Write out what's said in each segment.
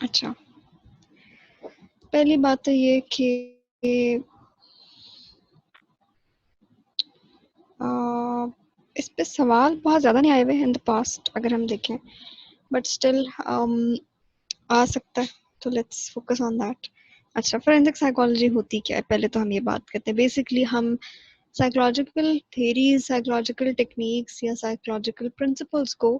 अच्छा, पहली बात तो ये कि इस पे सवाल बहुत ज़्यादा नहीं आए हुए इन द पास्ट अगर हम देखें, बट स्टिल आ सकता है, तो लेट्स फोकस ऑन दैट। अच्छा, फोरेंसिक साइकोलॉजी होती क्या है, पहले तो हम ये बात करते हैं। बेसिकली हम साइकोलॉजिकल थेरीज, साइकोलॉजिकल टेक्निक्स या साइकोलॉजिकल प्रिंसिपल्स को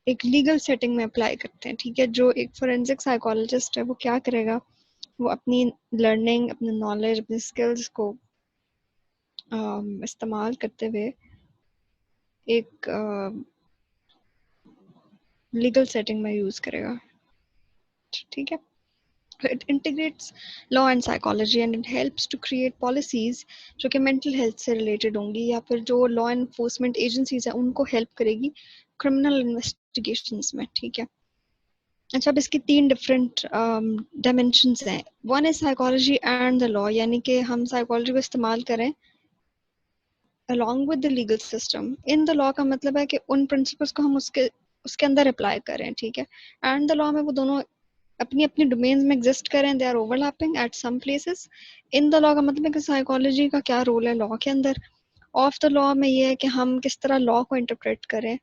एक लीगल सेटिंग में अप्लाई करते हैं, ठीक है। जो एक फोरेंसिक साइकोलॉजिस्ट है वो क्या करेगा, वो अपनी लर्निंग, अपने नॉलेज, अपने स्किल्स को इस्तेमाल करते हुए एक लीगल सेटिंग में यूज़ करेगा, ठीक है। It integrates law and psychology and it helps to create policies जो कि mental health से related होंगी या फिर जो law enforcement agencies हैं उनको help करेगी criminal investigations में, ठीक है। अच्छा, अब इसकी 3 different dimensions हैं। One is psychology and the law, यानी कि हम psychology को इस्तेमाल करें along with the legal system. In the law का मतलब है कि उन principles को हम उसके अंदर अप्लाई करें, ठीक है। एंड द लॉ में वो दोनों अपनी अपनी डोमेन्स में एग्जिस्ट करें, they are overlapping at some places. In the law का मतलब है कि साइकोलॉजी का क्या रोल है लॉ के अंदर। ऑफ द लॉ में ये है कि हम किस तरह लॉ को इंटरप्रेट करें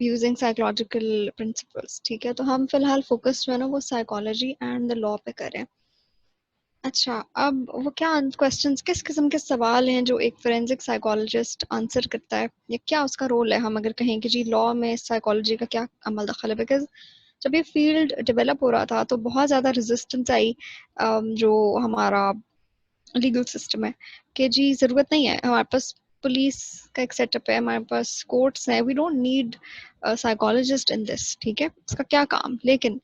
यूजिंग साइकोलॉजिकल प्रिंसिपल्स, ठीक है। तो हम फिलहाल फोकस जो है ना वो साइकोलॉजी एंड द लॉ पे करें। अच्छा, अब वो क्या क्वेश्चंस, किस किस्म के सवाल हैं जो एक फोरेंसिक साइकोलॉजिस्ट आंसर करता है, या क्या उसका रोल है। हम अगर कहें कि जी लॉ में साइकोलॉजी का क्या अमल दखल है, बिकॉज जब ये फील्ड डेवलप हो रहा था तो बहुत ज़्यादा रेजिस्टेंस आई जो हमारा लीगल सिस्टम है कि जी ज़रूरत नहीं है, हमारे पास पुलिस का एक सेटअप है, हमारे पास कोर्ट्स हैं, we don't need psychologist in this, ठीक है। उसका क्या काम। लेकिन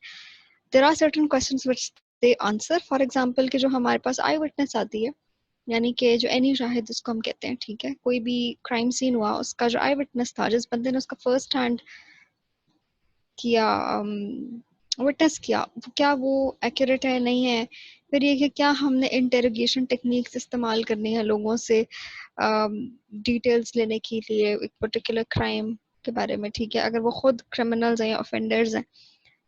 there are certain questions which they answer. For example कि जो हमारे पास आई विटनेस आती है, यानी कि जो एनी शाहिद जिसको हम कहते हैं, ठीक है। कोई भी क्राइम सीन हुआ, उसका जो आई विटनेस था, जिस बंदे ने उसका फर्स्ट हैंड किया, विटनेस किया, क्या वो एक्यूरेट है नहीं है। फिर ये कि क्या हमने इंटेरोगेशन टेक्निक्स इस्तेमाल करनी है लोगों से डिटेल्स लेने के लिए एक पर्टिकुलर क्राइम के बारे में, ठीक है। अगर वो खुद क्रिमिनल्स हैं या ऑफेंडर्स हैं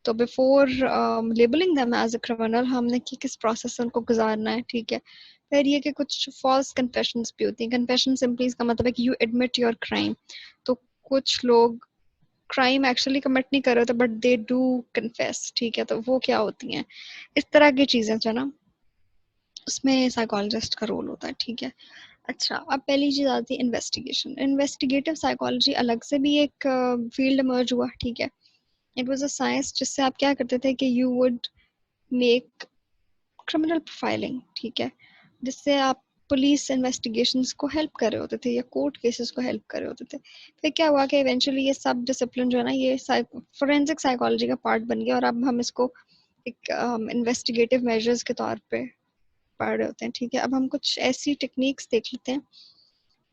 तो before labelling them as a criminal हमने किस प्रोसेस से उनको गुजारना है, ठीक है। फिर ये कि कुछ फॉल्स कन्फेशंस भी होती हैं। कन्फेशन सिंपली इसका मतलब है कि यू एडमिट योर क्राइम। तो कुछ लोग क्राइम एक्चुअली कमिट नहीं कर रहे होते बट दे डू कन्फेस, ठीक है। तो वो क्या होती हैं, इस तरह की चीज़ें जो ना उसमें साइकोलॉजिस्ट का रोल होता है, ठीक है। अच्छा, अब पहली चीज़ आती है इन्वेस्टिगेशन। इन्वेस्टिगेटिव साइकोलॉजी अलग से भी एक फील्ड इमर्ज हुआ, ठीक है। इट वाज अ साइंस जिससे आप क्या करते थे कि you would make criminal profiling, ठीक है, जिससे आप पुलिस इन्वेस्टिगेशंस को हेल्प कर रहे होते थे या कोर्ट केसेस को हेल्प कर रहे होते थे। फिर क्या हुआ कि इवेंचुअली ये सब डिसिप्लिन जो है ना ये फोरेंसिक साइकोलॉजी का पार्ट बन गया और अब हम इसको एक इन्वेस्टिगेटिव मेजर्स के तौर पे पढ़ रहे होते हैं, ठीक है। अब हम कुछ ऐसी टेक्निक्स देख लेते हैं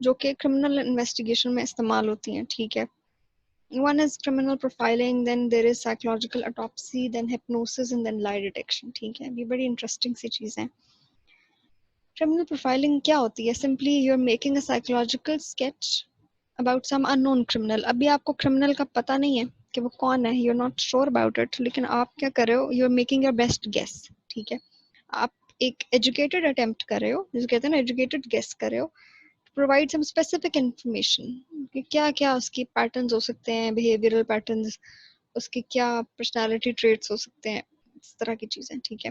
जो कि क्रिमिनल इन्वेस्टिगेशन में इस्तेमाल होती हैं, ठीक है। One is criminal profiling, then there is psychological autopsy, then hypnosis and then lie detection, ठीक है। ये बड़ी इंटरेस्टिंग सी चीज़ है। क्रिमिनल प्रोफाइलिंग क्या होती है, simply you are making a psychological sketch about some unknown criminal. अभी आपको क्रिमिनल का पता नहीं है कि वो कौन है, you are not sure about it, लेकिन आप क्या कर रहे हो, you are making your best guess, ठीक है। आप एक एजुकेटेड अटेम्प्ट कर रहे हो, जिसे कहते हैं ना एजुकेटेड गेस कर रहे हो, प्रोवाइड सम स्पेसिफिक इंफॉर्मेशन कि क्या क्या उसकी पैटर्न्स हो सकते हैं, बिहेवियरल पैटर्न्स, उसके क्या पर्सनालिटी ट्रेट्स हो सकते हैं, इस तरह की चीज़ें, ठीक है।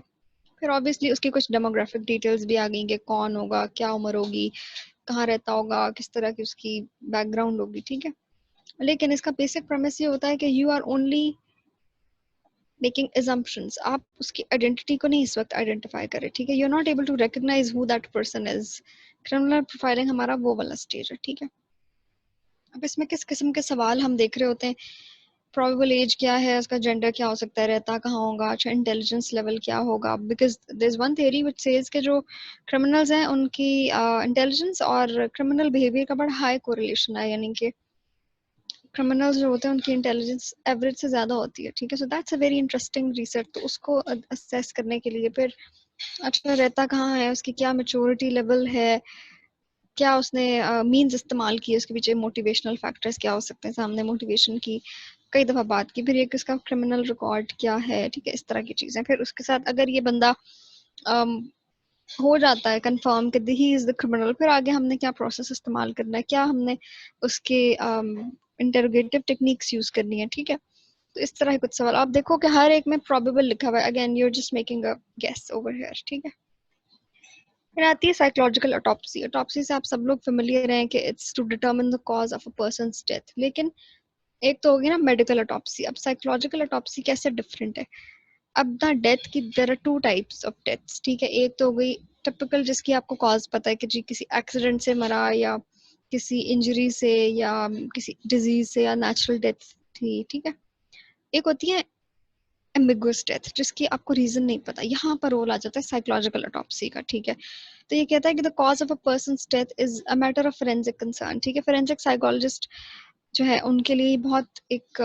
फिर ऑब्वियसली उसकी कुछ डेमोग्राफिक डिटेल्स भी आ गई कि कौन होगा, क्या उम्र होगी, कहाँ रहता होगा, किस तरह की उसकी बैकग्राउंड होगी, ठीक है। लेकिन इसका बेसिक प्रेमिस ये होता है कि you are only making assumptions। आप उसकी आइडेंटिटी को नहीं इस वक्त आइडेंटिफाई करें, ठीक है। You are not able to recognise who that person is. Criminal profiling हमारा वो वाला स्टेज है, ठीक है। अब इसमें किस किस्म के सवाल हम देख रहे होते हैं, प्रोबेबल एज क्या है, उसका जेंडर क्या हो सकता है, रहता कहाँ होगा, अच्छा इंटेलिजेंस लेवल क्या होगा, because there is one theory which says के जो क्रिमिनल्स हैं उनकी इंटेलिजेंस और क्रिमिनल बिहेवियर का बड़ा हाई कोरिलेशन है, यानी कि क्रिमिनल्स जो होते हैं उनकी इंटेलिजेंस एवरेज से ज़्यादा होती है, ठीक है। So that's a very interesting research. तो उसको असेस करने के लिए फिर अच्छा रहता कहाँ है, उसकी क्या मैच्योरिटी लेवल है, क्या उसने मींस इस्तेमाल किए, उसके पीछे मोटिवेशनल फैक्टर्स क्या हो सकते हैं, सामने मोटिवेशन की कई दफ़ा बात की, फिर ये कि उसका क्रिमिनल रिकॉर्ड क्या है, ठीक है, इस तरह की चीज़ें। फिर उसके साथ अगर ये बंदा हो जाता है कंफर्म कि ही इज़ द क्रिमिनल, फिर आगे हमने क्या प्रोसेस इस्तेमाल करना है, क्या हमने उसके इंटरोगेटिव टेक्निक्स यूज़ करनी है, ठीक है। तो इस तरह के कुछ सवाल आप देखो कि हर एक में प्रोबेबल लिखा हुआ है, again you are just making a guess over here, ठीक है। फिर आती है साइकोलॉजिकल ऑटोप्सी। ऑटोप्सी से आप सब लोग फेमिलियर हैं कि it's to determine the cause of a person's death, लेकिन एक तो होगी ना मेडिकल ऑटोप्सी। अब साइकोलॉजिकल ऑटोप्सी कैसे डिफरेंट है। अब ना डेथ की there are two types of deaths, ठीक है। एक तो हो गई टिपिकल जिसकी आपको कॉज पता है कि जी किसी एक्सीडेंट से मरा या किसी इंजरी से या किसी डिजीज से या नेचुरल डेथ थी, ठीक है। एक होती है एम्बिगुअस डेथ जिसकी आपको रीजन नहीं पता, यहाँ पर रोल आ जाता है साइकोलॉजिकल ऑटोप्सी का, ठीक है। तो ये कहता है कि the cause of a person's death is a matter of forensic concern, ठीक है। फोरेंसिक साइकोलॉजिस्ट जो है उनके लिए बहुत एक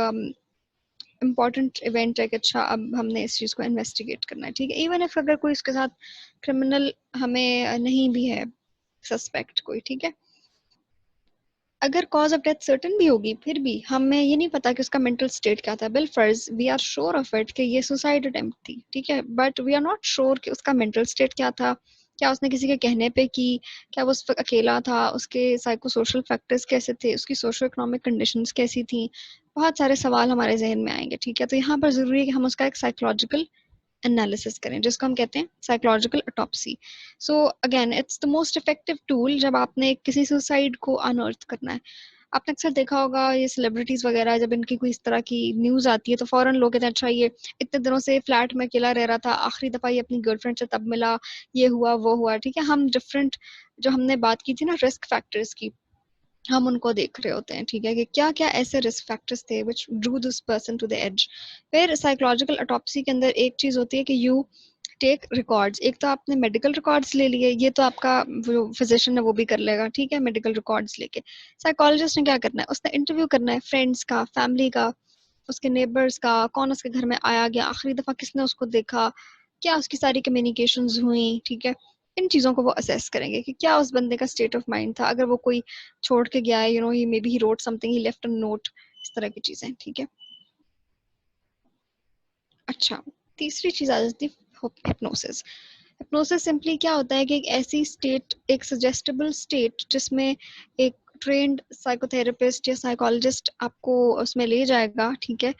इम्पॉर्टेंट इवेंट है कि अच्छा अब हमने इस चीज़ को इन्वेस्टिगेट करना है, ठीक है। इवन इफ अगर कोई इसके साथ क्रिमिनल हमें नहीं भी है सस्पेक्ट कोई, ठीक है, अगर कॉज ऑफ डेथ सर्टेन भी होगी फिर भी हमें ये नहीं पता कि उसका मेंटल स्टेट क्या था। बिल फर्ज we are sure of it कि ये सुसाइड अटेम्प्ट थी, ठीक है, but we are not sure कि उसका मेंटल स्टेट क्या था, क्या उसने किसी के कहने पे की, क्या वो उस वक्त अकेला था, उसके साइको सोशल फैक्टर्स कैसे थे, उसकी सोशो इकोनॉमिक कंडीशंस कैसी थी। बहुत सारे सवाल हमारे जहन में आएंगे, ठीक है। तो यहाँ पर ज़रूरी है कि हम उसका एक साइकोलॉजिकल एनालिसिस करें जिसको हम कहते हैं psychological autopsy. So again it's the most effective tool जब आपने किसी सुसाइड को अनअर्थ करना है। आपने अक्सर देखा होगा ये सेलिब्रिटीज वगैरह जब इनकी कोई इस तरह की न्यूज आती है तो फौरन लोग कहते हैं अच्छा ये इतने दिनों से फ्लैट में अकेला रह रहा था, आखिरी दफा ये अपनी गर्लफ्रेंड से तब मिला, ये हुआ वो हुआ, ठीक है। हम डिफरेंट जो हमने बात की थी ना रिस्क फैक्टर्स की, हम उनको देख रहे होते हैं, ठीक है, कि क्या क्या ऐसे रिस्क फैक्टर्स थे which drew this person to the edge. फिर साइकोलॉजिकल ऑटोप्सी के अंदर एक चीज होती है कि यू टेक रिकॉर्ड्स। एक तो आपने मेडिकल रिकॉर्ड्स ले लिए, ये तो आपका जो फिजिशियन है वो भी कर लेगा, ठीक है, मेडिकल रिकॉर्ड्स लेके। साइकोलॉजिस्ट ने क्या करना है, उसने इंटरव्यू करना है फ्रेंड्स का, फैमिली का, उसके नेबर्स का, कौन उसके घर में आया गया, आखिरी दफा किसने उसको देखा, क्या उसकी सारी कम्युनिकेशंस हुई, ठीक है। इन चीज़ों को वो असेस करेंगे कि क्या उस बंदे का स्टेट ऑफ माइंड था, अगर वो कोई छोड़ के गया है, you know he may be he wrote something, he left a note, इस तरह की चीज़ें, ठीक है। अच्छा, तीसरी चीज़ आ जाती है हिप्नोसिस। हिप्नोसिस सिंपली क्या होता है कि एक ऐसी स्टेट, एक सजेस्टेबल स्टेट जिसमें एक ट्रेंड साइकोथेरेपिस्ट या साइकोलॉजिस्ट आपको उसमें ले जाएगा, ठीक है,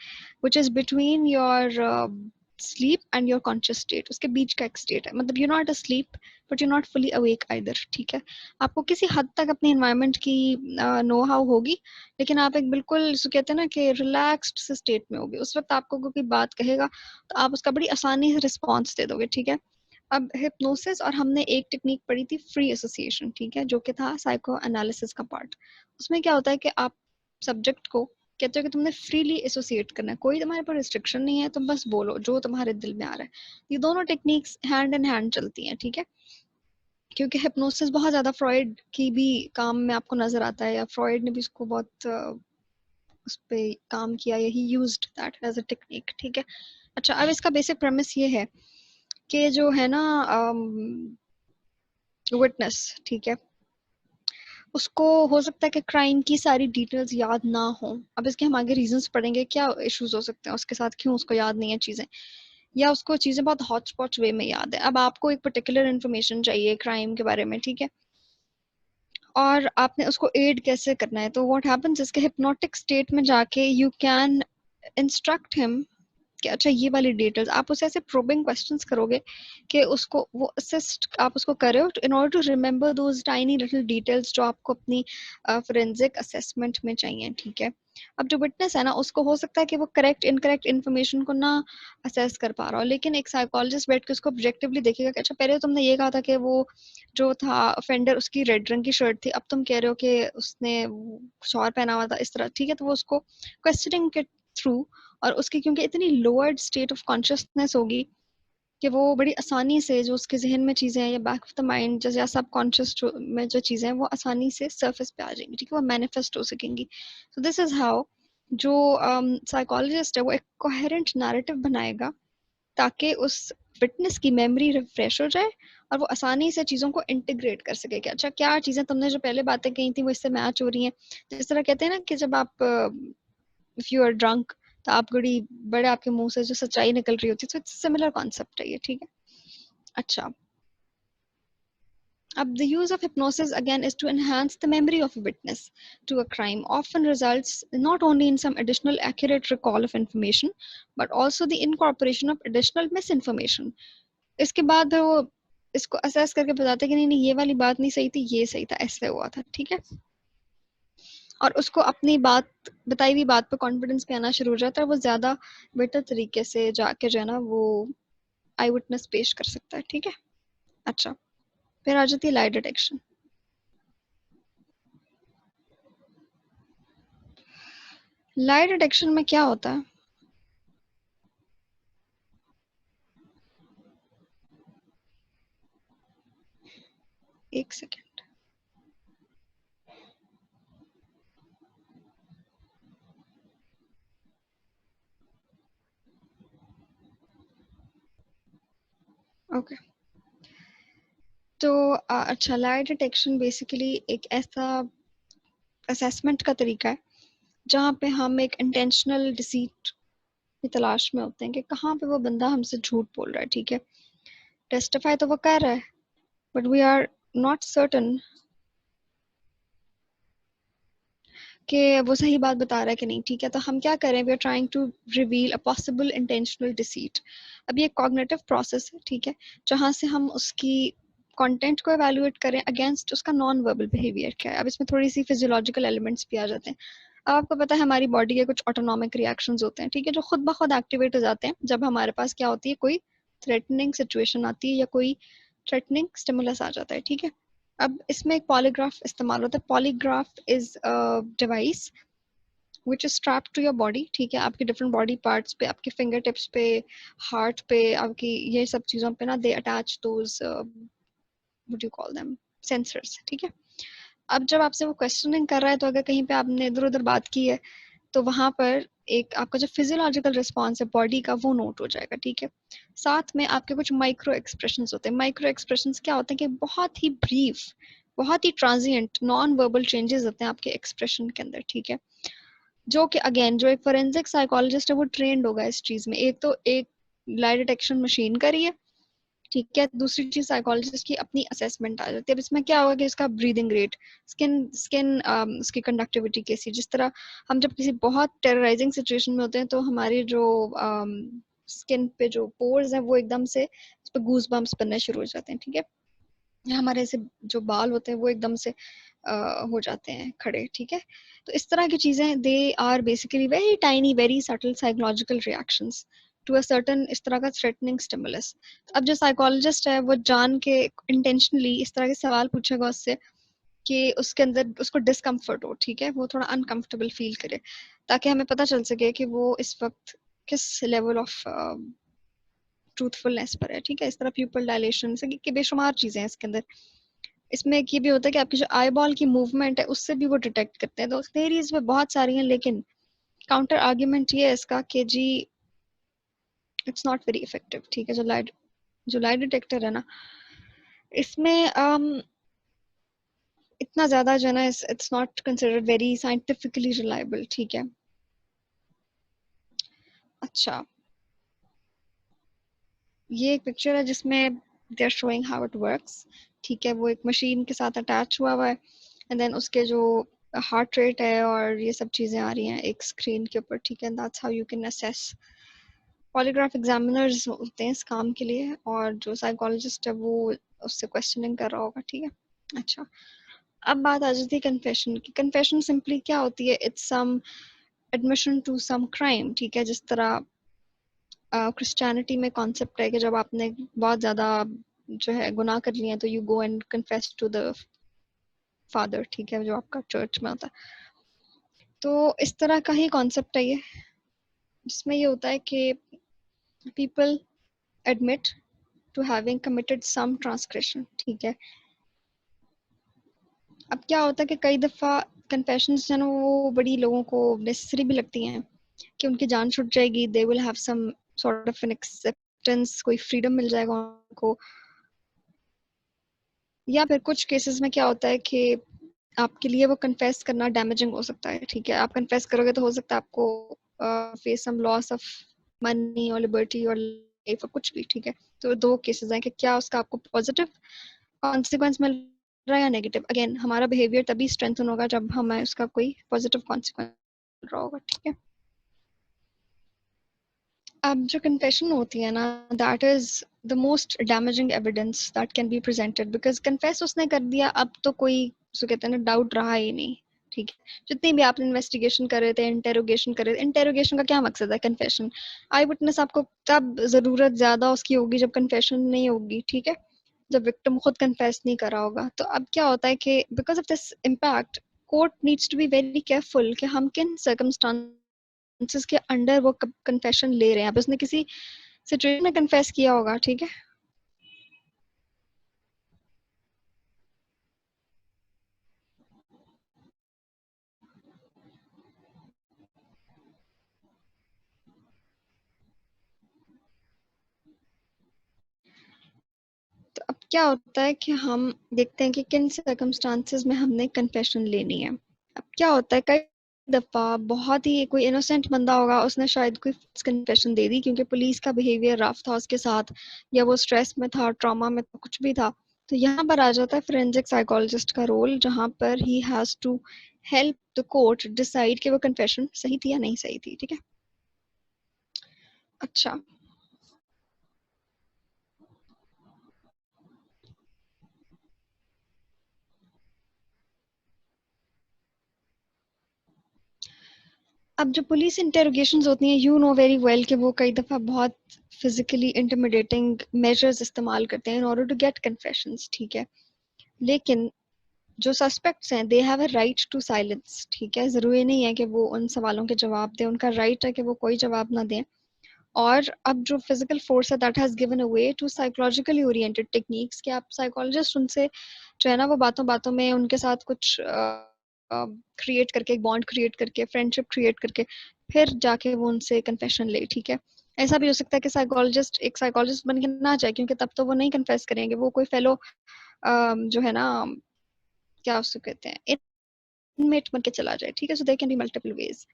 which is between your sleep and your conscious state. उसके बीच का एक स्टेट है, मतलब you not asleep but you not fully awake either, ठीक है। आपको किसी हद तक अपने एनवायरनमेंट की नो हाउ होगी, लेकिन आप एक बिल्कुल जो कहते हैं ना कि रिलैक्स्ड से स्टेट में होगी। उस वक्त आपको कोई बात कहेगा तो आप उसका बड़ी आसानी से रिस्पॉन्स दे दोगे, ठीक है। अब हिप्नोसिस और हमने एक टेक्निक पढ़ी थी फ्री एसोसिएशन, ठीक है, जो कि था साइको एनालिसिस का पार्ट। उसमें क्या होता है कि आप सब्जेक्ट को कहते हो कि तुमने फ्रीली एसोसिएट करना है, कोई तुम्हारे पर रिस्ट्रिक्शन नहीं है, तुम बस बोलो जो तुम्हारे दिल में आ रहा है। ये दोनों टेक्निक्स हैंड इन हैंड चलती हैं, ठीक है, क्योंकि हिप्नोसिस बहुत ज्यादा फ्रॉइड की भी काम में आपको नजर आता है, या फ्रॉइड ने भी उसको बहुत उस पे काम किया, या he used that as a technique, ठीक है। अच्छा, अब इसका बेसिक प्रेमिस ये है कि जो है ना विटनेस, ठीक है, उसको हो सकता है कि क्राइम की सारी डिटेल्स याद ना हो। अब इसके हम आगे रीजंस पढ़ेंगे क्या इश्यूज हो सकते हैं उसके साथ, क्यों उसको याद नहीं है चीजें, या उसको चीजें बहुत हॉच पॉच वे में याद है। अब आपको एक पर्टिकुलर इन्फॉर्मेशन चाहिए क्राइम के बारे में, ठीक है, और आपने उसको एड कैसे करना है। तो व्हाट हैपेंस इसके हिप्नोटिक स्टेट में जाके यू कैन इंस्ट्रक्ट हिम कि अच्छा ये वाली डिटेल्स, आप उसे ऐसे प्रोबिंग क्वेश्चंस करोगे कि उसको वो असिस्ट आप उसको कर रहे हो in order to remember those tiny little details जो आपको अपनी फोरेंसिक असेसमेंट में चाहिए, ठीक है। अब जो विटनेस है ना उसको हो सकता है कि वो करेक्ट इनकरेक्ट इन्फॉर्मेशन को ना असेस कर पा रहा हो, लेकिन एक साइकोलॉजिस्ट बैठ के उसको ऑब्जेक्टिवली देखेगा कि अच्छा पहले तो तुमने ये कहा था कि वो जो था ऑफेंडर उसकी रेड रंग की शर्ट थी, अब तुम कह रहे हो कि उसने कुछ और पहना हुआ था, इस तरह, ठीक है। तो वो उसको क्वेश्चनिंग के थ्रू, और उसकी क्योंकि इतनी लोअर्ड स्टेट ऑफ कॉन्शियसनेस होगी कि वो बड़ी आसानी से जो उसके जहन में चीज़ें हैं या बैक ऑफ द माइंड या सब कॉन्शियस में जो चीज़ें हैं वो आसानी से सरफेस पे आ जाएंगी, ठीक है, वो मैनिफेस्ट हो सकेंगी। सो दिस इज हाउ जो साइकोलॉजिस्ट है वो एक कोहेरेंट नैरेटिव बनाएगा ताकि उस फिटनेस की मेमोरी रिफ्रेश हो जाए और वो आसानी से चीज़ों को इंटीग्रेट कर सके कि अच्छा क्या चीज़ें तुमने जो पहले बातें कही थी वो इससे मैच हो रही हैं। जिस तरह कहते हैं ना कि जब आप इफ यू आर ड्रंक तो आप बड़े आपके मुंह से जो सच्चाई निकल रही होती है, तो इट्स सिमिलर कॉन्सेप्ट है ये, ठीक है। अच्छा, the use of hypnosis again is to enhance the memory of a witness to a crime, often results not only in some additional accurate recall of information, but also the incorporation of additional misinformation. इसके बाद वो इसको assess करके बताते हैं कि नहीं नहीं ये वाली बात नहीं सही थी, ये सही था, ऐसे हुआ था, ठीक है। और उसको अपनी बात बताई हुई बात पे कॉन्फिडेंस पे आना शुरू हो जाता है, वो ज्यादा बेटर तरीके से जाके जो है ना वो आई विटनेस पेश कर सकता है, ठीक है। अच्छा, फिर आ जाती है लाई डिटेक्शन। लाई डिटेक्शन में क्या होता है? एक सेकेंड। ओके, तो अच्छा, लाई डिटेक्शन बेसिकली एक ऐसा असेसमेंट का तरीका है जहाँ पे हम एक इंटेंशनल डिसीट की तलाश में होते हैं कि कहाँ पे वो बंदा हमसे झूठ बोल रहा है, ठीक है। टेस्टिफाई तो वो कर रहा है, but we are not certain कि वो सही बात बता रहा है कि नहीं, ठीक है। तो हम क्या करें, we are trying to reveal a possible intentional deceit. अब ये कॉग्निटिव प्रोसेस है, ठीक है, जहाँ से हम उसकी कंटेंट को एवेलुएट करें अगेंस्ट उसका नॉन वर्बल बिहेवियर क्या है। अब इसमें थोड़ी सी फिजियोलॉजिकल एलिमेंट्स भी आ जाते हैं। अब आपको पता है हमारी बॉडी के कुछ ऑटोनॉमिक रिएक्शंस होते हैं, ठीक है, जो खुद ब खुद एक्टिवेट हो जाते हैं जब हमारे पास क्या होती है, कोई थ्रेटनिंग सिचुएशन आती है या कोई थ्रेटनिंग स्टिमुलस आ जाता है, ठीक है। अब इसमें एक पॉलीग्राफ इस्तेमाल होता है। Polygraph is a device which is strap to your body, ठीक है। आपके डिफरेंट बॉडी पार्ट्स पे, आपके फिंगर टिप्स पे, हार्ट पे, आपकी ये सब चीज़ों पे ना दे attach those what you call them, sensors, ठीक है। अब जब आपसे वो क्वेश्चनिंग कर रहा है, तो अगर कहीं पे आपने इधर उधर बात की है, तो वहां पर एक आपका जो फिजियोलॉजिकल रिस्पॉन्स है बॉडी का, वो नोट हो जाएगा, ठीक है। साथ में आपके कुछ माइक्रो एक्सप्रेशंस होते हैं। माइक्रो एक्सप्रेशंस क्या होते हैं कि बहुत ही ब्रीफ, बहुत ही ट्रांजिएंट नॉन वर्बल चेंजेस होते हैं आपके एक्सप्रेशन के अंदर, ठीक है। जो कि अगेन जो एक फोरेंसिक साइकोलॉजिस्ट है वो ट्रेंड होगा इस चीज में। एक तो एक लाई डिटेक्शन मशीन का रही है, ठीक है। दूसरी चीज साइकोलॉजिस्ट की अपनी असेसमेंट आ जाती है। अब इसमें क्या होगा कि इसका ब्रीदिंग रेट, स्किन स्किन उसकी कंडक्टिविटी कैसी, जिस तरह हम जब किसी बहुत टेरराइजिंग सिचुएशन में होते हैं तो हमारी जो स्किन पे जो पोर्स हैं वो एकदम से उस पर गूज बम्प्स बनने शुरू हो जाते हैं, ठीक है। हमारे ऐसे जो बाल होते हैं वो एकदम से हो जाते हैं खड़े, ठीक है। तो इस तरह की चीजें they are basically very tiny very subtle psychological reactions to a certain इस तरह का थ्रेटनिंग स्टिमुलस। अब जो साइकोलॉजिस्ट है वो जान के इंटेंशनली इस तरह के सवाल पूछेगा उससे कि उसके अंदर उसको डिस्कम्फर्ट हो, ठीक है, वो थोड़ा अनकंफर्टेबल फील करे, ताकि हमें पता चल सके कि वो इस वक्त किस लेवल ऑफ ट्रूथफुलनेस पर है, ठीक है। इस तरह प्यूपल डायलेशन से कि बेशुमार चीजें हैं इसके अंदर। इसमें एक ये भी होता है कि आपकी जो आई बॉल की मूवमेंट है उससे भी वो डिटेक्ट करते हैं। तो थेरीज में बहुत सारी हैं, लेकिन काउंटर आर्ग्यूमेंट ये है इसका कि जी इट्स नॉट वेरी इफेक्टिव, ठीक है। जो लाई डिटेक्टर है ना, इसमें इतना ज्यादा जो है ना, it's not considered very scientifically reliable, ठीक है। अच्छा, ये एक पिक्चर है जिसमें they are showing how it works, ठीक है। वो एक मशीन के साथ अटैच हुआ हुआ है, एंड देन उसके जो हार्ट रेट है और ये सब चीजें आ रही हैं एक स्क्रीन के ऊपर, ठीक है। That's how you can assess. Polygraph examiners होते हैं इस काम के लिए, और जो साइकोलॉजिस्ट है वो उससे क्वेश्चनिंग कर रहा होगा, ठीक है। अच्छा, अब बात आ जाती है कन्फेशन की। कन्फेशन सिंपली क्या होती है, it's some admission to some crime, ठीक है। जिस तरह क्रिश्चियनिटी में कॉन्सेप्ट है कि जब आपने बहुत ज्यादा जो है गुनाह कर लिए हैं तो you go and confess to the father, ठीक है, जो आपका चर्च में होता है। तो इस तरह का ही कॉन्सेप्ट है ये, जिसमें ये होता है कि people admit to having committed some transgression, ठीक है। अब क्या होता है कि कई दफा कन्फेशंस जो है ना वो बड़ी लोगों को नेसेसरी भी लगती हैं कि उनकी जान छूट जाएगी, they will have some sort of an acceptance, कोई फ्रीडम मिल जाएगा उनको। या फिर कुछ केसेस में क्या होता है कि आपके लिए वो कन्फेस करना डैमेजिंग हो सकता है, ठीक है। आप कन्फेस करोगे तो हो सकता है आपको face some loss of money और लिबर्टी और लाइफ और कुछ भी, ठीक है। तो 2 केसेस हैं कि क्या उसका आपको पॉजिटिव कॉन्सिक्वेंस मिल रहा है या नेगेटिव। अगेन हमारा बिहेवियर तभी स्ट्रेंथन होगा जब हमें उसका कोई पॉजिटिव कॉन्सिक्वेंस मिल रहा होगा, ठीक है। अब जो कन्फेशन होती है ना, that is the most damaging evidence that can be presented, because confess उसने कर दिया, अब तो कोई उसको कहते हैं ना डाउट रहा ही नहीं, ठीक है। जितनी भी आपने इन्वेस्टिगेशन कर रहे थे, इंटेरोगेशन कर रहे थे, इंटेरोगेशन का क्या मकसद है? कन्फेशन। आई विटनेस आपको तब जरूरत ज्यादा उसकी होगी जब कन्फेशन नहीं होगी, ठीक है, जब विक्टिम खुद कन्फेस नहीं करा होगा। तो अब क्या होता है कि because of this impact court needs to be very careful कि हम किन सर्कमस्टांसेस के अंडर वो कन्फेशन ले रहे हैं। अब उसने किसी सिचुएशन में कन्फेस किया होगा, ठीक है, तो अब क्या होता है कि हम देखते हैं कि किन सर्कमस्टांसेस में हमने कन्फेशन लेनी है। अब क्या होता है, कई दफा बहुत ही कोई इनोसेंट बंदा होगा, उसने शायद कोई कन्फेशन दे दी क्योंकि पुलिस का बिहेवियर रफ था उसके साथ, या वो स्ट्रेस में था, ट्रॉमा में था, कुछ भी था। तो यहाँ पर आ जाता है फोरेंसिक साइकोलॉजिस्ट का रोल, जहाँ पर he has to help the court decide कि वो कन्फेशन सही थी या नहीं सही थी, ठीक है। अच्छा, अब जो पुलिस इंटेरोगेशंस होती हैं, यू नो वेरी वेल कि वो कई दफ़ा बहुत फिजिकली इंटिमिडेटिंग मेजर्स इस्तेमाल करते हैं in order to get confessions, ठीक है। लेकिन जो सस्पेक्ट्स हैं, they have a right to silence, ठीक है। ज़रूरी नहीं है कि वो उन सवालों के जवाब दें, उनका राइट है कि वो कोई जवाब ना दें। और अब जो फिजिकल फोर्स है that has given away to psychologically oriented techniques, कि आप साइकोलॉजिस्ट उनसे जो है ना वो बातों बातों में उनके साथ कुछ क्रिएट करके, एक बॉन्ड क्रिएट करके, फ्रेंडशिप क्रिएट करके फिर जाके वो उनसे कन्फेशन ले, ठीक है। ऐसा भी हो सकता है कि साइकोलॉजिस्ट एक साइकोलॉजिस्ट बन के ना जाए, क्योंकि तब तो वो नहीं कन्फेस करेंगे, वो कोई फेलो जो है ना, क्या उसको कहते हैं, इनमेट बन के चला जाए, ठीक है। So there can be multiple ways.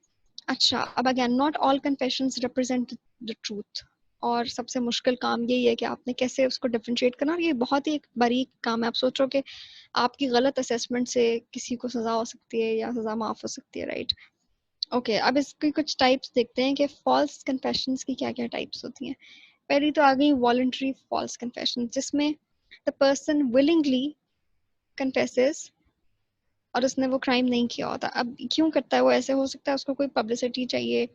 अच्छा, अब again not all confessions represent the truth, और सबसे मुश्किल काम यही है कि आपने कैसे उसको डिफरेंशिएट करना, और ये बहुत ही एक बारीक काम है। आप सोचो कि आपकी गलत असेसमेंट से किसी को सजा हो सकती है या सजा माफ हो सकती है, राइट। ओके, अब इसकी कुछ टाइप्स देखते हैं कि फॉल्स कन्फेशंस की क्या क्या टाइप्स होती हैं। पहली तो आ गई वॉलंटरी फॉल्स कन्फेशन, जिसमें द पर्सन विलिंगली कन्फेसेस और उसने वो क्राइम नहीं किया होता। अब क्यों करता है वो ऐसे? हो सकता है उसको कोई पब्लिसिटी चाहिए,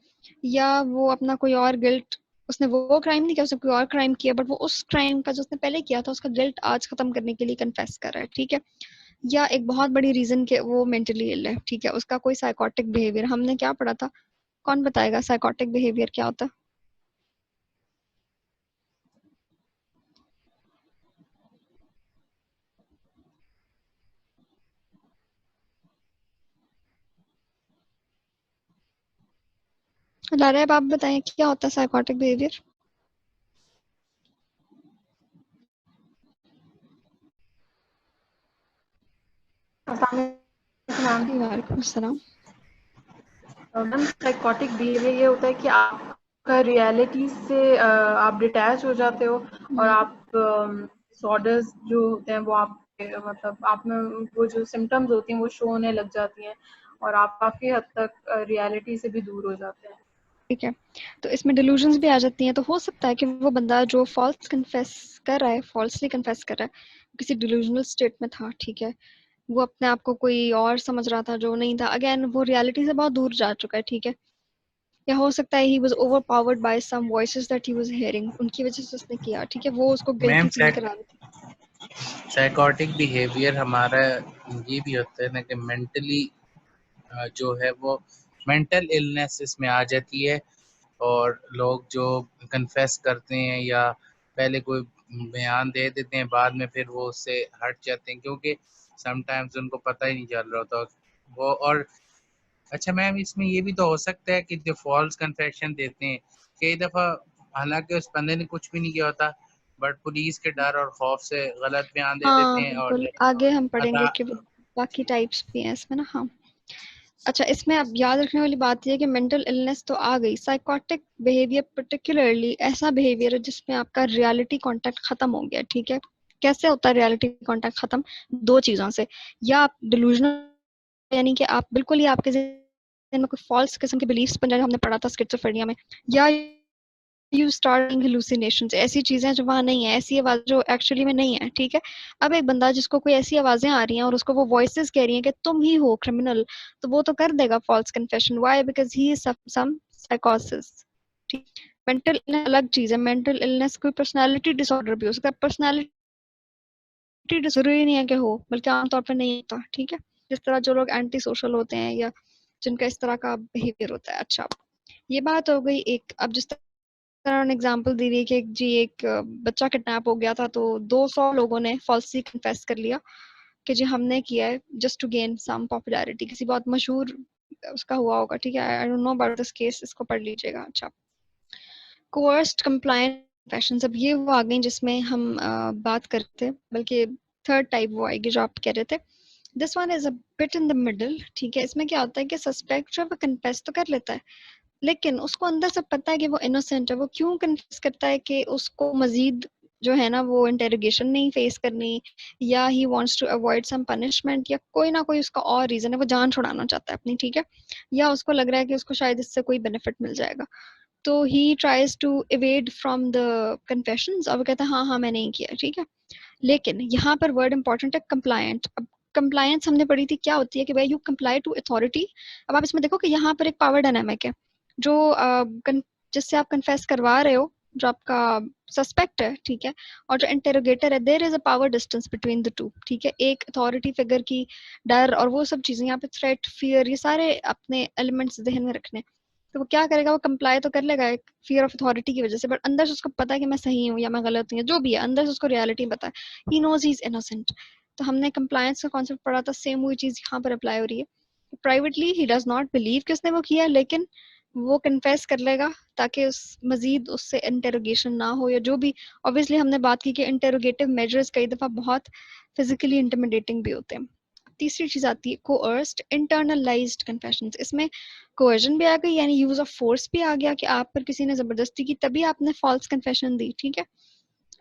या वो अपना कोई और गिल्ट, उसने वो क्राइम नहीं किया, उसने कोई और क्राइम किया, बट वो उस क्राइम का जो उसने पहले किया था उसका गिल्ट आज खत्म करने के लिए कन्फेस कर रहा है, ठीक है। या एक बहुत बड़ी रीजन के वो मेंटली इल है, ठीक है, उसका कोई साइकोटिक बिहेवियर। हमने क्या पढ़ा था? कौन बताएगा साइकोटिक बिहेवियर क्या होता है? लारा, अब आप बताएं क्या होता है साइकोटिक बिहेवियर? मैम, वालेकुम अस्सलाम। मैम साइकोटिक बिहेवियर ये होता है कि आपका रियलिटी से आप डिटैच हो जाते हो, और आप डिसऑर्डर्स जो होते हैं वो आप मतलब आप में वो जो सिम्टम्स होती हैं वो शो होने लग जाती हैं, और आप काफ़ी हद तक रियलिटी से भी दूर हो जाते हैं। ठीक है, तो इसमें डिल्यूजन्स भी आ जाती हैं। तो हो सकता है कि वो बंदा जो फॉल्स कन्फेस कर रहा है, फॉल्सली कन्फेस कर रहा है, किसी डिल्यूजनल स्टेट में था, ठीक है। वो अपने आप को कोई और समझ रहा था जो नहीं था। अगेन वो रियलिटी से बहुत दूर जा चुका है, ठीक है। या हो सकता है he was overpowered by some voices that he was hearing, उनकी वजह से उसने किया, ठीक है। वो उसको गिल्टी मैम फील करा रही थी। साइकोटिक बिहेवियर हमारा ये भी होता है ना कि मेंटली जो है वो मेंटल इलनेस इसमें आ जाती है, और लोग जो कन्फेस करते हैं या पहले कोई बयान दे देते हैं, बाद में फिर वो उससे हट जाते हैं क्योंकि समटाइम्स उनको पता ही नहीं चल रहा होता वो। और अच्छा मैम, इसमें ये भी तो हो सकता है कि जो फॉल्स कन्फेशन देते हैं कई दफ़ा, हालांकि उस बंदे ने कुछ भी नहीं किया होता, बट पुलिस के डर और खौफ से गलत बयान दे देते हाँ हैं और बिल्कुल, आगे हम पढ़ेंगे अदा कि वो बाकी टाइप्स भी हैं इसमें ना। हाँ, अच्छा, इसमें अब याद रखने वाली बात यह है कि मेंटल इलनेस तो आ गई, साइकोटिक बिहेवियर पर्टिकुलरली ऐसा बिहेवियर है जिसमें आपका रियलिटी कांटेक्ट खत्म हो गया, ठीक है। कैसे होता है रियलिटी कांटेक्ट खत्म? दो चीजों से, या आप डिलूजनल, यानी कि आप बिल्कुल ही आपके ज़हन में कोई फॉल्स किस्म के बिलीफ्स बन जाए, हमने पढ़ा था स्किज़ोफ्रेनिया में, या यू स्टार्ट हेलुसिनेशंस, ऐसी चीजें जो वहां नहीं है, ऐसी आवाज जो एक्चुअली में नहीं है, ठीक है। अब एक बंदा जिसको कोई ऐसी आवाजें आ रही हैं और उसको वो वॉइसेस कह रही हैं कि तुम ही हो क्रिमिनल, तो वो तो कर देगा false confession. Why? Because he is some साइकोसिस, ठीक। मेंटल इलनेस अलग चीज है। मेंटल इलनेस कोई पर्सनालिटी डिसऑर्डर भी हो सकता है। पर्सनालिटी जरूरी नहीं है कि हो, बल्कि आमतौर पर नहीं होता, ठीक है। जिस तरह जो लोग एंटी सोशल होते हैं या जिनका इस तरह का बिहेवियर होता है। अच्छा, ये बात हो गई एक। अब जिस तरह एग्जांपल दी हुई कि जी एक बच्चा किडनैप हो गया था तो 200 लोगों ने फॉल्सली कन्फेस कर लिया कि जी हमने किया है just to gain some popularity. किसी बहुत मशहूर उसका हुआ होगा, ठीक है। I don't know about this case, इसको पढ़ लीजिएगा। अच्छा, कोर्स्ड कंप्लायंट कन्फेशंस, अब ये वो आ गई जिसमें हम बात करते, बल्कि थर्ड टाइप वो आएगी जो आप कह रहे थे। This one is a bit in the middle, ठीक है। इसमें क्या होता है कि सस्पेक्ट जो है वो कन्फेस तो कर लेता है, लेकिन उसको अंदर से पता है कि वो इनोसेंट है। वो क्यों कन्फेस करता है? कि उसको मजीद जो है ना वो इंटेरोगेशन नहीं फेस करनी, या he wants to avoid some punishment, या कोई ना कोई उसका और रीजन है, वो जान छुड़ाना चाहता है अपनी, ठीक है। या उसको लग रहा है कि उसको शायद इससे कोई बेनिफिट मिल जाएगा, तो he tries to evade from the confessions, और वो कहता है हाँ हाँ मैं नहीं किया, ठीक है। लेकिन यहाँ पर वर्ड इंपॉर्टेंट है, कंप्लायंट। अब कंप्लायंस हमने पढ़ी थी, क्या होती है कि भाई यू कंप्लाई टू अथॉरिटी। अब आप इसमें देखो कि यहाँ पर एक पावर डायनामिक है, जो जिससे आप कन्फेस करवा रहे हो, जो आपका सस्पेक्ट है, ठीक है, और जो इंटेरोगेटर है, there is a power distance between the two, ठीक है। एक अथॉरिटी फिगर की डर और वो सब चीजें, यहाँ पे थ्रेट, फियर, ये सारे अपने एलिमेंट्स ध्यान में रखने। तो वो क्या करेगा? वो कंप्लाई तो कर लेगा एक फियर ऑफ अथॉरिटी की वजह से, बट अंदर से उसको पता है कि मैं सही हूँ या मैं गलत हूँ, या जो भी है अंदर से उसको रियलिटी पता है। He knows he is innocent. तो हमने कंप्लायंस का कॉन्सेप्ट पढ़ा था, सेम वही चीज यहाँ पर अप्लाई हो रही है। Privately he does not believe कि उसने वो किया, लेकिन वो कन्फेस कर लेगा ताकि उस मजीद उससे इंटेरोगेशन ना हो, या जो भी। ऑब्वियसली हमने बात की कि इंटेरोगेटिव मेजर्स कई दफा बहुत फिजिकली इंटिमिडेटिंग भी होते हैं। तीसरी चीज आती है कोअर्स्ड इंटरनलाइज्ड कन्फेशंस। इसमें कोअर्जन भी आ गई, यानी यूज ऑफ फोर्स भी आ गया कि आप पर किसी ने जबरदस्ती की, तभी आपने फॉल्स कन्फेशन दी, ठीक है।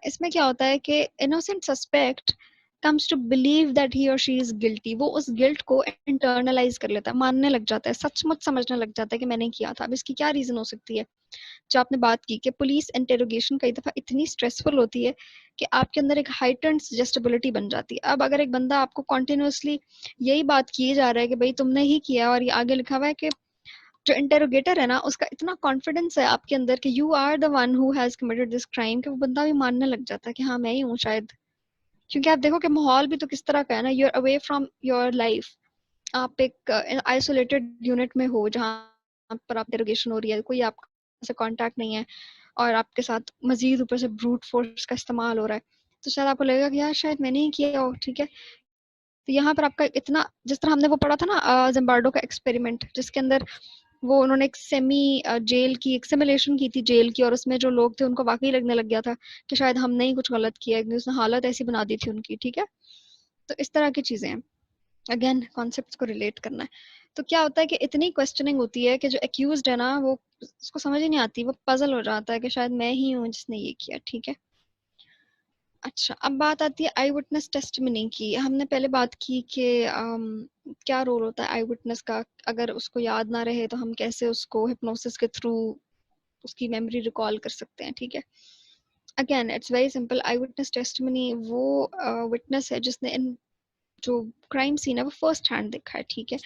इसमें क्या होता है कि innocent suspect comes to believe that he और शी इज गिल्टी। वो उस गिल्ट को इंटरनलाइज कर लेता है, मानने लग जाता है, सचमुच समझने लग जाता है कि मैंने किया था। अब इसकी क्या रीजन हो सकती है? जो आपने बात की कि पुलिस इंटेरोगेशन कई दफा इतनी स्ट्रेसफुल होती है कि आपके अंदर एक हाइटेंड सजेस्टेबिलिटी बन जाती है। अब अगर एक बंदा आपको कॉन्टिन्यूसली यही बात किए जा रहा है कि भाई तुमने ही किया, और ये आगे लिखा हुआ है कि जो इंटेरोगेटर है ना उसका इतना कॉन्फिडेंस है आपके अंदर कि you are the one who has committed this crime, कि वो बंदा भी मानने लग जाता है कि हाँ मैं ही हूँ शायद। क्योंकि आप देखो कि माहौल भी तो किस तरह का है ना, you are away from your life. आप एक आइसोलेटेड यूनिट में हो जहाँ पर आप इंटेरोगेशन हो रही है, कोई आपसे से कांटेक्ट नहीं है, और आपके साथ मजीद ऊपर से ब्रूट फोर्स का इस्तेमाल हो रहा है, तो शायद आपको लगेगा कि यार शायद मैंने ही किया हो, ठीक है। तो यहाँ पर आपका इतना, जिस तरह हमने वो पढ़ा था ना जिम्बार्डो का एक्सपेरिमेंट, जिसके अंदर वो उन्होंने एक सेमी जेल की एक सिमुलेशन की थी जेल की, और उसमें जो लोग थे उनको वाकई लगने लग गया था कि शायद हमने ही कुछ गलत किया है, उसने हालत ऐसी बना दी थी उनकी, ठीक है। तो इस तरह की चीजें हैं, अगेन कॉन्सेप्ट्स को रिलेट करना है। तो क्या होता है कि इतनी क्वेश्चनिंग होती है कि जो एक्यूज्ड है ना वो, उसको समझ ही नहीं आती, वो पजल हो जाता है कि शायद मैं ही हूँ जिसने ये किया, ठीक है। अच्छा, अब बात आती है आई विटनेस टेस्टिमनी की। हमने पहले बात की कि क्या रोल होता है आई विटनेस का, अगर उसको याद ना रहे तो हम कैसे उसको हिप्नोसिस के थ्रू उसकी मेमोरी रिकॉल कर सकते हैं, ठीक है। Again it's very simple. I witness testimony वो विटनेस है जिसने इन जो क्राइम सीन है वो फर्स्ट हैंड देखा है, ठीक है।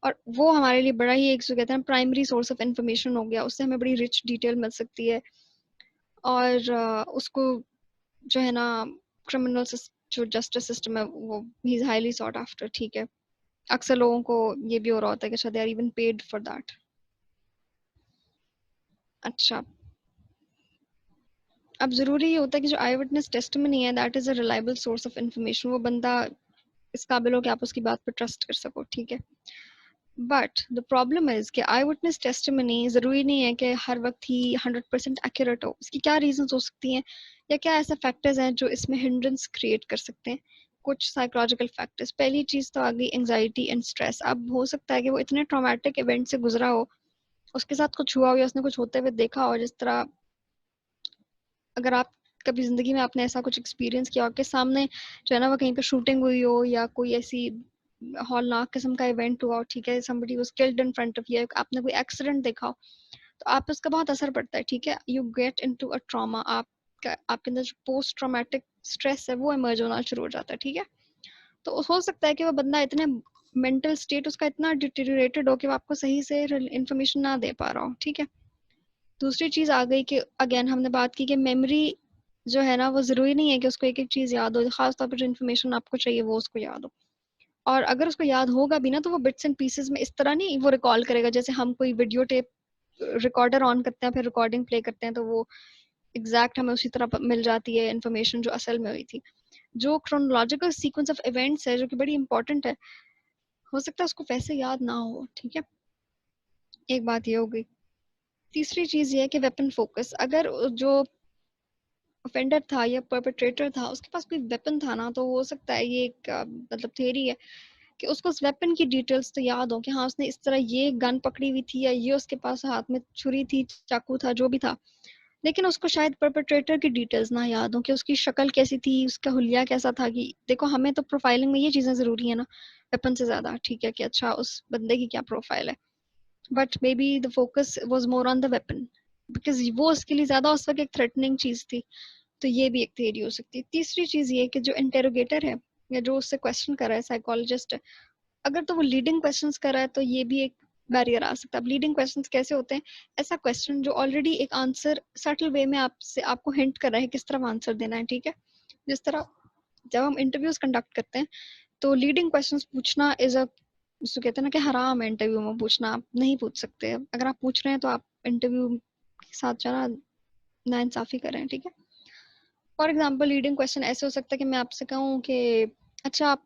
और वो हमारे लिए बड़ा ही एक जो कहते हैं प्राइमरी सोर्स ऑफ इंफॉर्मेशन हो गया, उससे हमें बड़ी रिच डिटेल मिल सकती है। और उसको जो है ना क्रिमिनल जो जस्टिस सिस्टम है वो he is highly sought after, ठीक है। अक्सर लोगों को ये भी हो रहा होता है कि शायद they are even paid for that. अच्छा, अब जरूरी ये होता है कि जो आई विटनेस टेस्टिमनी है that is a reliable source of information. वो बंदा इस काबिल हो कि आप उसकी बात पर ट्रस्ट कर सको, ठीक है। बट द प्रॉब्लम इज कि आई विटनेस टेस्टिमनी जरूरी नहीं है कि हर वक्त ही 100% एक्यूरेट हो। इसकी क्या रीजंस हो सकती हैं, या क्या ऐसे फैक्टर्स हैं जो इसमें हिंड्रेंस क्रिएट कर सकते हैं? कुछ साइकोलॉजिकल फैक्टर्स। पहली चीज तो आ गई एंजाइटी एंड स्ट्रेस। अब हो सकता है कि वो इतने ट्रॉमेटिक इवेंट से गुजरा हो, उसके साथ कुछ हुआ हो या उसने कुछ होते हुए देखा हो, जिस तरह अगर आप कभी जिंदगी में आपने ऐसा कुछ एक्सपीरियंस किया हो कि सामने जो है ना वो कहीं पे शूटिंग हुई हो या कोई ऐसी हॉलनाक किस्म का इवेंट हुआ हो, ठीक है, somebody was killed in front of you, आपने कोई एक्सीडेंट देखा हो, तो आप उसका बहुत असर पड़ता है, ठीक है, you get into a trauma, आपके अंदर जो पोस्ट ट्रॉमेटिक स्ट्रेस है वो इमर्ज होना शुरू हो जाता है, ठीक है। तो हो सकता है कि वो बंदा इतने मेंटल स्टेट उसका इतना डिटेरियोरेटेड हो कि वो आपको सही से इंफॉर्मेशन ना दे पा रहा हो, ठीक है। दूसरी चीज आ गई कि अगेन हमने बात की कि मेमोरी जो है ना वो जरूरी नहीं है कि उसको एक एक चीज याद हो, खास तौर पर जो इन्फॉर्मेशन आपको चाहिए वो उसको याद हो, और अगर उसको याद होगा भी ना तो वो बिट्स एंड पीसेस में, इस तरह नहीं वो रिकॉल करेगा जैसे हम कोई वीडियो टेप रिकॉर्डर ऑन करते हैं फिर रिकॉर्डिंग प्ले करते हैं तो वो एग्जैक्ट हमें उसी तरह मिल जाती है इन्फॉर्मेशन जो असल में हुई थी। जो क्रोनोलॉजिकल सीक्वेंस ऑफ इवेंट्स है जो कि बड़ी इंपॉर्टेंट है, हो सकता है उसको वैसे याद ना हो, ठीक है। एक बात ये हो गई। तीसरी चीज ये है कि वेपन फोकस। अगर जो ऑफेंडर था या परपेट्रेटर था उसके पास कोई वेपन था ना, तो हो सकता है ये एक मतलब थ्योरी है कि उसको उस वेपन की डिटेल्स तो याद हो कि हाँ उसने इस तरह ये गन पकड़ी हुई थी या ये उसके पास हाथ में छुरी थी, चाकू था, जो भी था, लेकिन उसको शायद परपेट्रेटर की डिटेल्स ना याद हो कि उसकी शक्ल कैसी थी, उसका हुलिया कैसा था। कि देखो हमें तो प्रोफाइलिंग में ये चीजें जरूरी है ना वेपन से ज्यादा, ठीक है, कि अच्छा उस बंदे की क्या प्रोफाइल है, but may be the focus was more on the weapon because वो उसके लिए ज्यादा उस वक्त एक थ्रेटनिंग चीज थी। तो ये भी एक थ्योरी हो सकती है। तीसरी चीज ये कि जो इंटेरोगेटर है या जो उससे क्वेश्चन कर रहा है, साइकोलॉजिस्ट है, अगर तो वो लीडिंग क्वेश्चंस कर रहा है तो ये भी एक बैरियर आ सकता है। अब लीडिंग क्वेश्चंस कैसे होते हैं? ऐसा क्वेश्चन जो ऑलरेडी एक आंसर सटल वे में आपसे आपको हिंट कर रहा है किस तरह आंसर देना है, ठीक है। जिस तरह जब हम इंटरव्यूज कंडक्ट करते हैं तो लीडिंग क्वेश्चंस पूछना इज अ, जिसको कहते हैं ना कि हराम है इंटरव्यू में पूछना, आप नहीं पूछ सकते। अगर आप पूछ रहे हैं तो आप इंटरव्यू के साथ जो है ना नाइंसाफी करें, ठीक है। फॉर एग्जाम्पल लीडिंग क्वेश्चन ऐसे हो सकता है कि मैं आपसे कहूँ कि अच्छा आप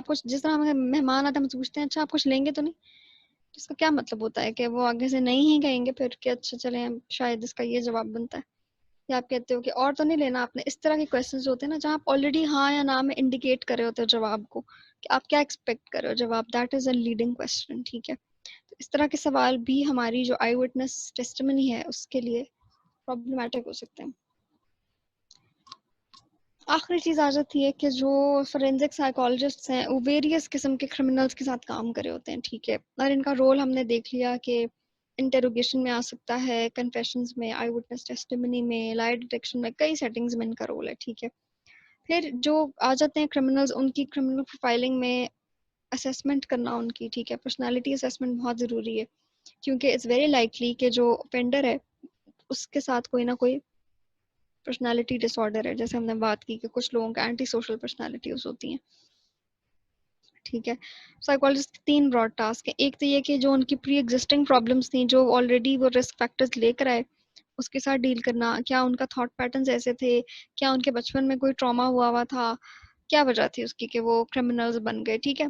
कुछ, जिस तरह हमें मेहमान आते हैं हमसे पूछते हैं अच्छा आप कुछ लेंगे तो नहीं, तो इसका क्या मतलब होता है कि वो आगे से नहीं ही कहेंगे फिर कि अच्छा चले, शायद इसका ये जवाब बनता है। या आप कहते हो कि और तो नहीं लेना आपने। इस तरह के क्वेश्चंस होते हैं ना जहाँ आप ऑलरेडी हाँ या ना में इंडिकेट कर रहे होते हो जवाब को कि आप क्या एक्सपेक्ट कर रहे हो जवाब, that is a leading question, ठीक है। तो इस तरह के सवाल भी हमारी जो आई विटनेस टेस्टिमनी है उसके लिए प्रॉब्लमेटिक हो सकते हैं। आखिरी चीज आ जाती है कि जो फोरेंसिक साइकोलॉजिस्ट्स हैं वो वेरियस किस्म के क्रिमिनल्स के साथ काम करे होते हैं, ठीक है, और इनका रोल हमने देख लिया कि इंटेरोगेशन में आ सकता है, कन्फेशंस में, आई विटनेस टेस्टिमनी में, लाई डिटेक्शन में, कई सेटिंग्स में इनका रोल है, ठीक है। फिर जो आ जाते हैं क्रिमिनल्स, उनकी क्रिमिनल प्रोफाइलिंग में असेसमेंट करना उनकी, ठीक है, पर्सनैलिटी असेसमेंट बहुत ज़रूरी है क्योंकि इट्स वेरी लाइकली कि जो ऑफेंडर है उसके साथ कोई ना कोई पर्सनालिटी डिसऑर्डर है। जैसे हमने बात की कि कुछ लोगों का एंटी सोशल पर्सनालिटीज होती हैं, ठीक है। साइकोलॉजिस्ट के 3 ब्रॉड टास्क है। एक तो ये कि जो उनकी प्री एग्जिस्टिंग प्रॉब्लम्स थी, जो ऑलरेडी वो रिस्क फैक्टर्स लेकर आए, उसके साथ डील करना। क्या उनका थॉट पैटर्न्स ऐसे थे, क्या उनके बचपन में कोई ट्रॉमा हुआ था, क्या वजह थी उसकी कि वो क्रिमिनल्स बन गए, ठीक है,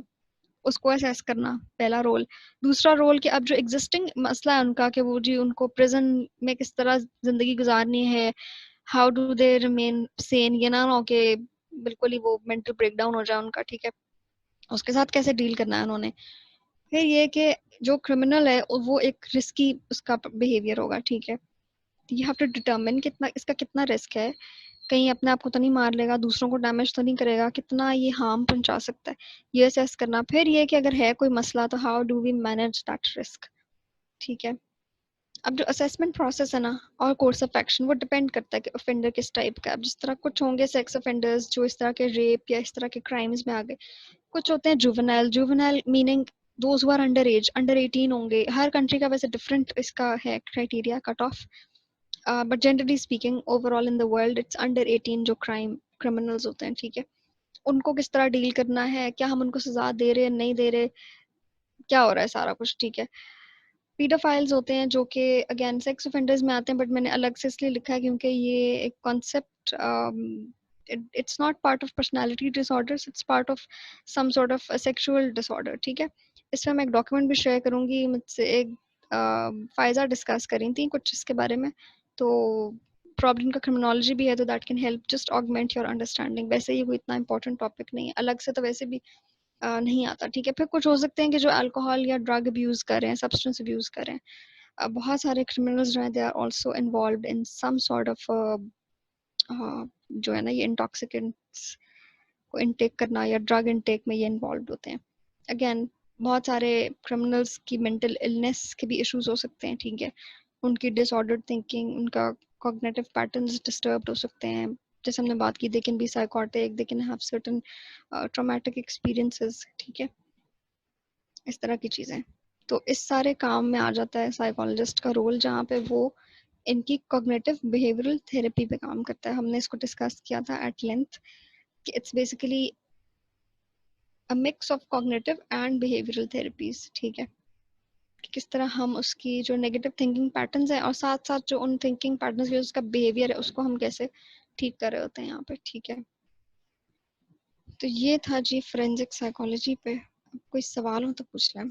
उसको असेस करना, पहला रोल। दूसरा रोल कि अब जो एग्जिस्टिंग मसला है उनका कि वो जी उनको प्रिजन में किस तरह जिंदगी गुजारनी है, how do they remain Sen, ये ना हो कि बिल्कुल ही वो मेंटल ब्रेकडाउन हो जाए उनका, ठीक है, उसके साथ कैसे डील करना है उन्होंने। फिर ये कि जो क्रिमिनल है वो एक रिस्की उसका बिहेवियर होगा, ठीक है, यू हैव टू डिटरमिन कितना इसका कितना रिस्क है, कहीं अपने आप को तो नहीं मार लेगा, दूसरों को डैमेज तो नहीं करेगा, कितना ये हार्म पहुंचा सकता है, ये असेस करना। फिर ये कि अगर है कोई मसला तो how do we manage that risk, ठीक है। अब जो असेसमेंट प्रोसेस है ना और कोर्स ऑफ एक्शन वो डिपेंड करता है कि ऑफेंडर किस टाइप का है। अब जिस तरह कुछ होंगे सेक्स ऑफेंडर्स जो इस तरह के रेप या इस तरह के क्राइम्स में आ गए, कुछ होते हैं juvenile, juvenile meaning those who are under age, under 18 होंगे। हर कंट्री का वैसे डिफरेंट इसका है criteria cut off, but generally speaking overall in the world it's under 18 जो क्रिमिनल्स होते हैं, ठीक है। उनको किस तरह डील करना है, क्या हम उनको सजा दे रहे हैं नहीं दे रहे, क्या हो रहा है सारा कुछ, ठीक है। पीडोफाइल्स होते हैं जो कि अगेन सेक्स ऑफेंडर्स में आते हैं, बट मैंने अलग से इसलिए लिखा है क्योंकि ये एक concept, it's not part of personality disorders, it's part of some sort of a sexual disorder, ठीक है। इसमें मैं एक डॉक्यूमेंट भी शेयर करूंगी, मुझसे एक फायजा डिस्कस करी थी कुछ इसके बारे में, तो प्रॉब्लम इनका क्रिमिनोलॉजी भी है तो that can help just augment your understanding. वैसे ये कोई इतना इंपॉर्टेंट टॉपिक नहीं है, अलग से तो वैसे भी नहीं आता, ठीक है। फिर कुछ हो सकते हैं कि जो अल्कोहल या ड्रग अब्यूज कर रहे हैं, सब्सटेंस अब्यूज कर रहे हैं, बहुत सारे क्रिमिनल्स जो हैं they are also involved in some sort of जो है ना ये इंटॉक्सिकेंट्स को इनटेक करना या ड्रग इनटेक में ये इन्वॉल्व होते हैं। अगेन बहुत सारे क्रिमिनल्स की मेंटल इलनेस के भी इश्यूज हो सकते हैं, ठीक है। उनकी डिसऑर्डर्ड थिंकिंग, उनका कॉग्निटिव पैटर्न्स डिस्टर्ब्ड हो सकते हैं, जैसे हमने बात की, they can be psychotic, they can have certain traumatic experiences, ठीक है, इस तरह की चीज़ें। तो इस सारे काम में आ जाता है साइकोलॉजिस्ट का रोल, जहाँ पे वो इनकी कॉग्निटिव बिहेवियरल थेरेपी पे काम करता है। हमने इसको डिस्कस किया था एट लेंथ कि it's basically a mix of cognitive and behavioural therapies, ठीक है, कि किस तरह हम उसकी जो नेगेटिव थिंकिंग पैटर्न्स है और साथ साथ जो उन थिंकिंग पैटर्न्स की उसका बिहेवियर है उसको हम कैसे ठीक कर रहे होते हैं यहाँ पे, ठीक है। तो ये था जी फोरेंसिक साइकोलॉजी पे। कोई सवाल हो तो पूछ लें।